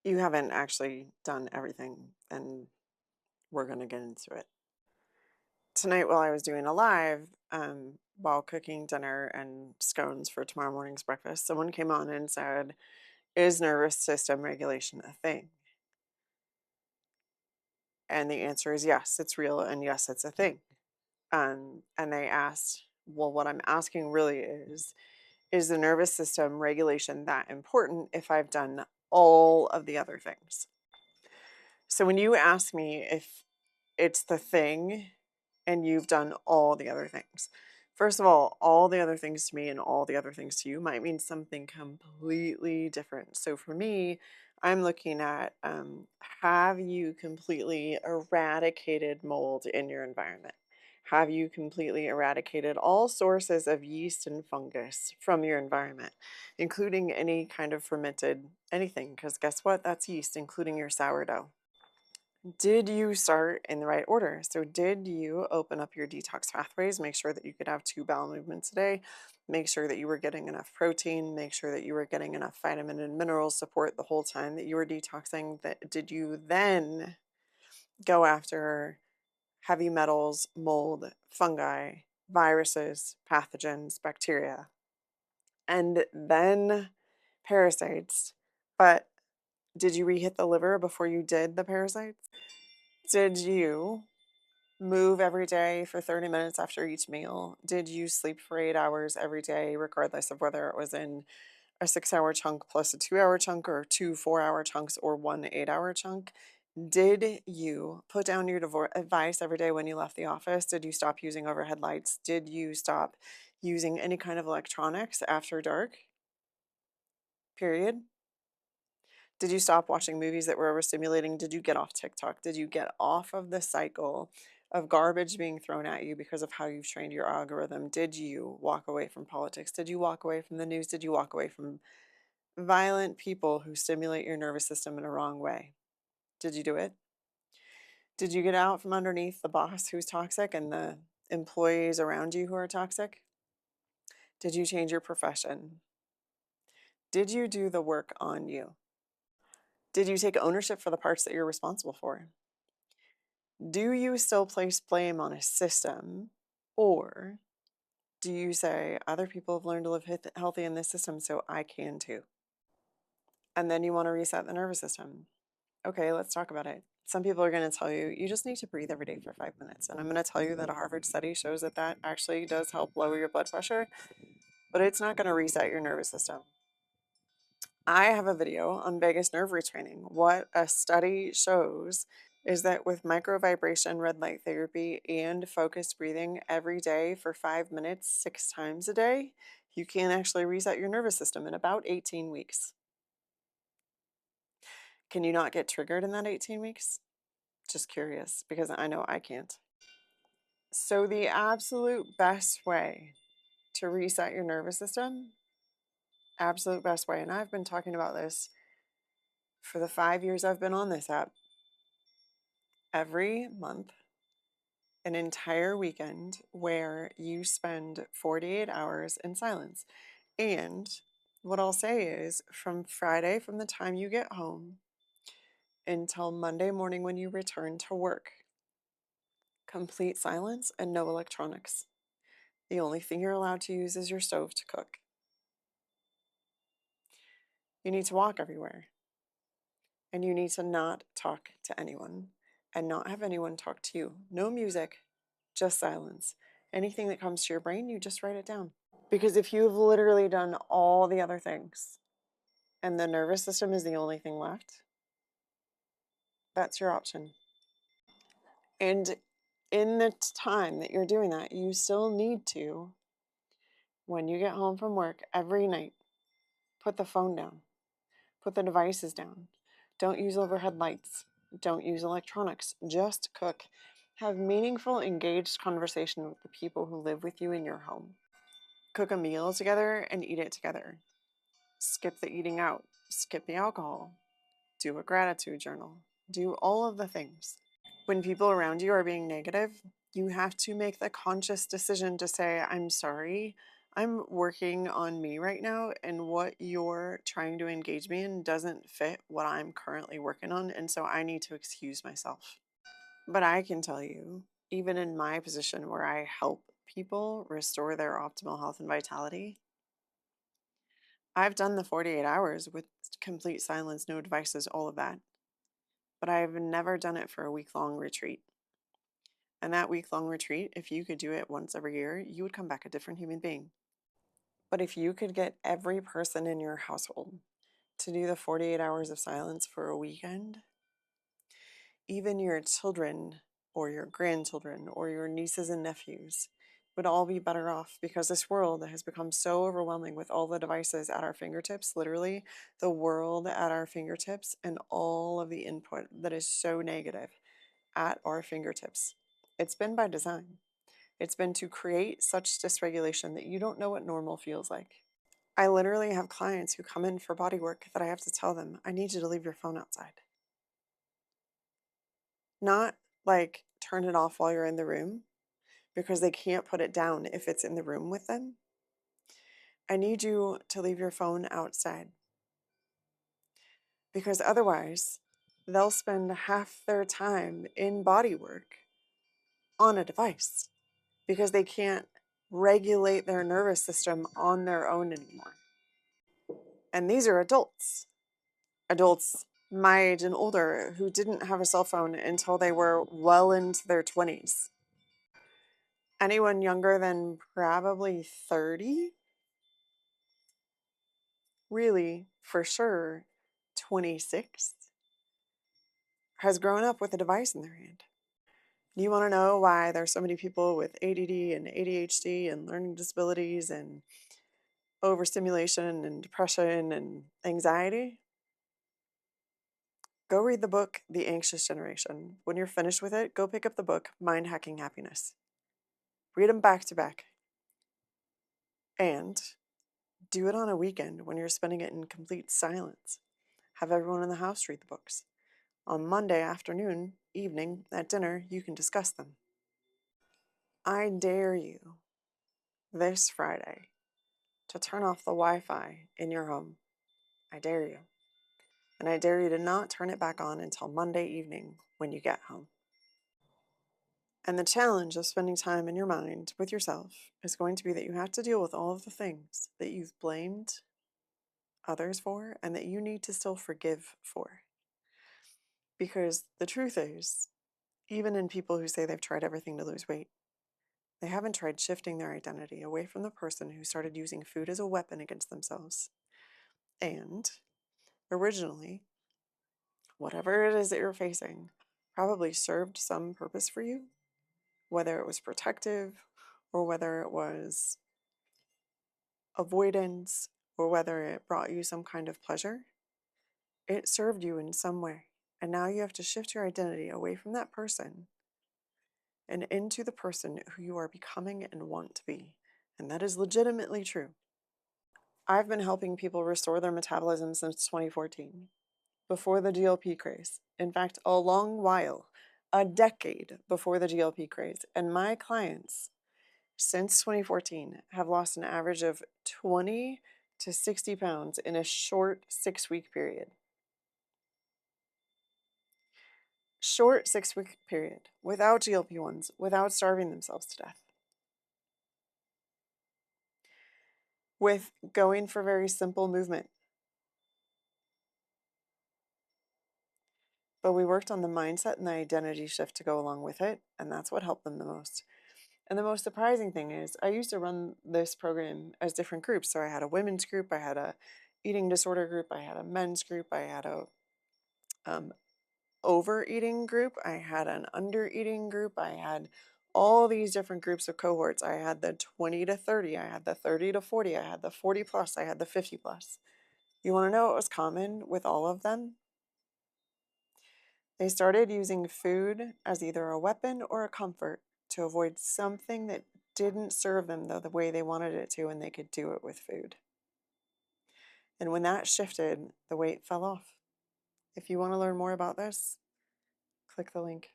You haven't actually done everything, and we're going to get into it. Tonight, while I was doing a live, while cooking dinner and scones for tomorrow morning's breakfast, someone came on and said, "Is nervous system regulation a thing?" And the answer is yes, it's real, and yes, it's a thing. And they asked, well, what I'm asking really is the nervous system regulation that important if I've done all of the other things? So when you ask me if it's the thing and you've done all the other things, first of all the other things to me and all the other things to you might mean something completely different. So for me, I'm looking at have you completely eradicated mold in your environment? Have you completely eradicated all sources of yeast and fungus from your environment, including any kind of fermented anything? Because guess what? That's yeast, including your sourdough. Did you start in the right order? So, did you open up your detox pathways? Make sure that you could have two bowel movements a day. Make sure that you were getting enough protein. Make sure that you were getting enough vitamin and mineral support the whole time that you were detoxing. That did you then go after heavy metals, mold, fungi, viruses, pathogens, bacteria, and then parasites? But did you rehit the liver before you did the parasites? Did you move every day for 30 minutes after each meal? Did you sleep for 8 hours every day, regardless of whether it was in a 6 hour chunk plus a 2 hour chunk, or two 4 hour chunks, or one 8 hour chunk? Did you put down your device every day when you left the office? Did you stop using overhead lights? Did you stop using any kind of electronics after dark? Period. Did you stop watching movies that were overstimulating? Did you get off TikTok? Did you get off of the cycle of garbage being thrown at you because of how you've trained your algorithm? Did you walk away from politics? Did you walk away from the news? Did you walk away from violent people who stimulate your nervous system in a wrong way? Did you do it? Did you get out from underneath the boss who's toxic and the employees around you who are toxic? Did you change your profession? Did you do the work on you? Did you take ownership for the parts that you're responsible for? Do you still place blame on a system, or do you say other people have learned to live healthy in this system, so I can too? And then you want to reset the nervous system. Okay, let's talk about it. Some people are going to tell you you just need to breathe every day for 5 minutes. And I'm going to tell you that a Harvard study shows that that actually does help lower your blood pressure, but it's not going to reset your nervous system. I have a video on vagus nerve retraining. What a study shows is that with microvibration red light therapy and focused breathing every day for 5 minutes, 6 times a day, you can actually reset your nervous system in about 18 weeks. Can you not get triggered in that 18 weeks? Just curious, because I know I can't. So, the absolute best way to reset your nervous system, absolute best way, and I've been talking about this for the 5 years I've been on this app, every month, an entire weekend where you spend 48 hours in silence. And what I'll say is from Friday, from the time you get home until Monday morning when you return to work, complete silence and no electronics. The only thing you're allowed to use is your stove to cook. You need to walk everywhere, and you need to not talk to anyone and not have anyone talk to you. No music, just silence. Anything that comes to your brain, you just write it down. Because if you've literally done all the other things and the nervous system is the only thing left, that's your option. And in the time that you're doing that, you still need to, when you get home from work every night, put the phone down, put the devices down. Don't use overhead lights. Don't use electronics. Just cook. Have meaningful, engaged conversation with the people who live with you in your home. Cook a meal together and eat it together. Skip the eating out. Skip the alcohol. Do a gratitude journal. Do all of the things. When people around you are being negative, you have to make the conscious decision to say, I'm sorry. I'm working on me right now, and what you're trying to engage me in doesn't fit what I'm currently working on, and so I need to excuse myself. But I can tell you, even in my position where I help people restore their optimal health and vitality, I've done the 48 hours with complete silence, no devices, all of that. But I've never done it for a week-long retreat. And that week-long retreat, if you could do it once every year, you would come back a different human being. But if you could get every person in your household to do the 48 hours of silence for a weekend, even your children or your grandchildren or your nieces and nephews would all be better off, because this world has become so overwhelming with all the devices at our fingertips, literally the world at our fingertips, and all of the input that is so negative at our fingertips. It's been by design. It's been to create such dysregulation that you don't know what normal feels like. I literally have clients who come in for body work that I have to tell them, I need you to leave your phone outside. Not like turn it off while you're in the room, because they can't put it down if it's in the room with them. I need you to leave your phone outside, because otherwise they'll spend half their time in body work on a device because they can't regulate their nervous system on their own anymore. And these are adults my age and older who didn't have a cell phone until they were well into their 20s. Anyone younger than probably 30, really, for sure, 26, has grown up with a device in their hand. You want to know why there's so many people with ADD and ADHD and learning disabilities and overstimulation and depression and anxiety? Go read the book, The Anxious Generation. When you're finished with it, go pick up the book, Mind Hacking Happiness. Read them back to back. And do it on a weekend when you're spending it in complete silence. Have everyone in the house read the books. On Monday afternoon, evening, at dinner, you can discuss them. I dare you this Friday to turn off the Wi-Fi in your home. I dare you. And I dare you to not turn it back on until Monday evening when you get home. And the challenge of spending time in your mind with yourself is going to be that you have to deal with all of the things that you've blamed others for and that you need to still forgive for. Because the truth is, even in people who say they've tried everything to lose weight, they haven't tried shifting their identity away from the person who started using food as a weapon against themselves. And originally, whatever it is that you're facing probably served some purpose for you, whether it was protective or whether it was avoidance or whether it brought you some kind of pleasure. It served you in some way. And now you have to shift your identity away from that person and into the person who you are becoming and want to be. And that is legitimately true. I've been helping people restore their metabolism since 2014, before the GLP craze. In fact, a long while, a decade before the GLP craze. And my clients since 2014 have lost an average of 20 to 60 pounds in a short 6-week period. Short 6-week period, without GLP-1s, without starving themselves to death. With going for very simple movement. But we worked on the mindset and the identity shift to go along with it, and that's what helped them the most. And the most surprising thing is, I used to run this program as different groups. So I had a women's group, I had a eating disorder group, I had a men's group, I had a overeating group, I had an undereating group, I had all these different groups of cohorts. I had the 20 to 30, I had the 30 to 40, I had the 40 plus, I had the 50 plus. You want to know what was common with all of them? They started using food as either a weapon or a comfort to avoid something that didn't serve them the way they wanted it to, and they could do it with food. And when that shifted, the weight fell off. If you want to learn more about this, click the link.